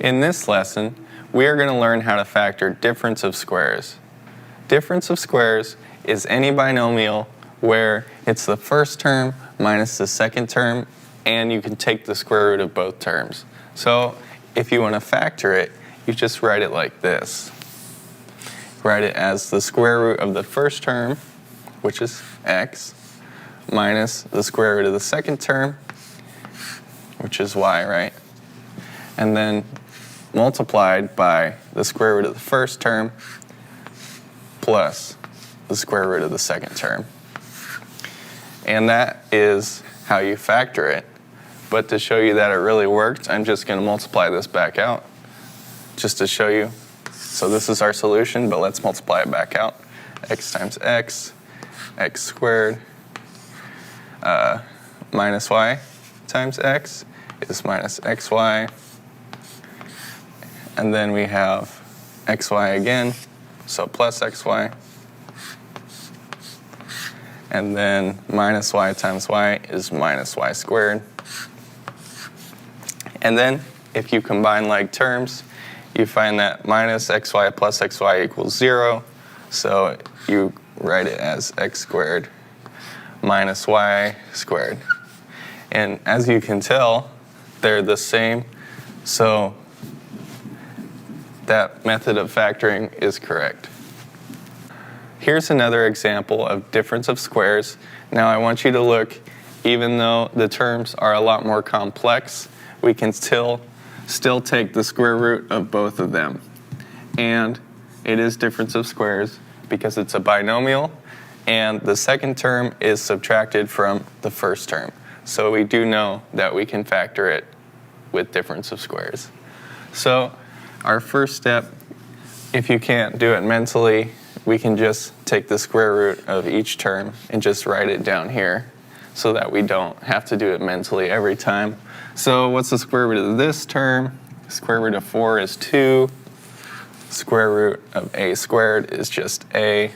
In this lesson, we are going to learn how to factor difference of squares. Difference of squares is any binomial where it's the first term minus the second term, and you can take the square root of both terms. So if you want to factor it, you just write it like this. Write it as the square root of the first term, which is x, minus the square root of the second term, which is y, right? And then multiplied by the square root of the first term plus the square root of the second term. And that is how you factor it. But to show you that it really worked, I'm just going to multiply this back out just to show you. So this is our solution, but let's multiply it back out. X times x, x squared, minus y times x is minus xy. And then we have xy again, so plus xy. And then minus y times y is minus y squared. And then if you combine like terms, you find that minus xy plus xy equals 0. So you write it as x squared minus y squared. And as you can tell, they're the same. So that method of factoring is correct. Here's another example of difference of squares. Now I want you to look, even though the terms are a lot more complex, we can still take the square root of both of them. And it is difference of squares because it's a binomial, and the second term is subtracted from the first term. So we do know that we can factor it with difference of squares. So our first step, if you can't do it mentally, we can just take the square root of each term and just write it down here so that we don't have to do it mentally every time. So what's the square root of this term? Square root of 4 is 2. Square root of a squared is just a.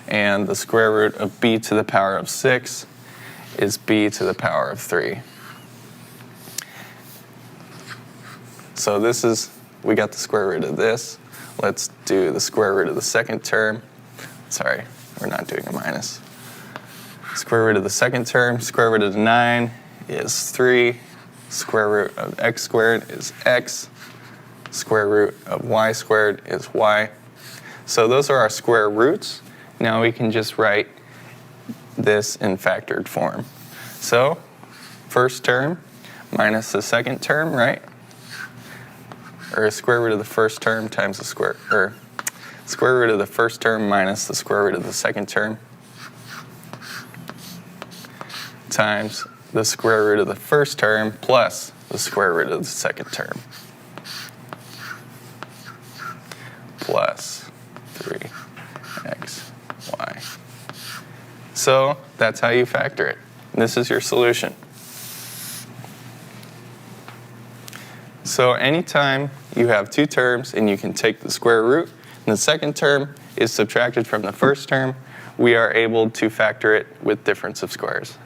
And the square root of b to the power of 6 is b to the power of 3. So this is, we got the square root of this. Let's do the square root of the second term. Sorry, we're not doing a minus. Square root of the second term, square root of 9 is 3. Square root of x squared is x. Square root of y squared is y. So those are our square roots. Now we can just write this in factored form. So first term minus the second term, right? Or square root of the first term times the square root of the first term minus the square root of the second term times the square root of the first term plus the square root of the second term plus 3xy. So that's how you factor it. This is your solution. So anytime you have two terms and you can take the square root, and the second term is subtracted from the first term, we are able to factor it with difference of squares.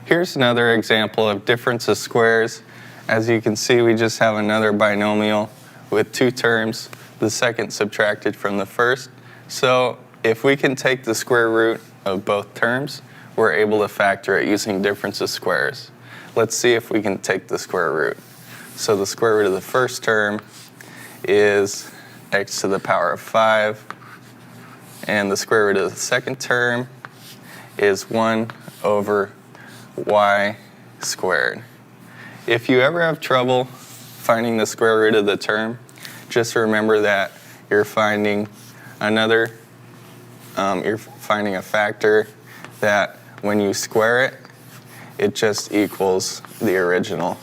Here's another example of difference of squares. As you can see, we just have another binomial with two terms, the second subtracted from the first. So if we can take the square root of both terms, we're able to factor it using difference of squares. Let's see if we can take the square root. So the square root of the first term is x to the power of 5, and the square root of the second term is 1 over y squared. If you ever have trouble finding the square root of the term, just remember that you're finding a factor that when you square it, it just equals the original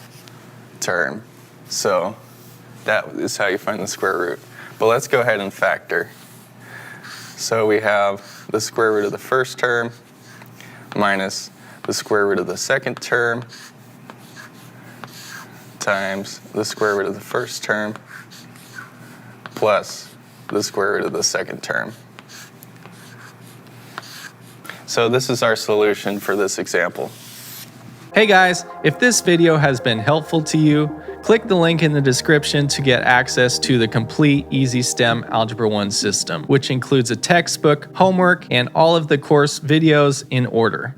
term. So that is how you find the square root. But let's go ahead and factor. So we have the square root of the first term minus the square root of the second term times the square root of the first term plus the square root of the second term. So this is our solution for this example. Hey guys, if this video has been helpful to you, Click the link in the description to get access to the complete Easy STEM Algebra 1 system, which includes a textbook, homework, and all of the course videos in order.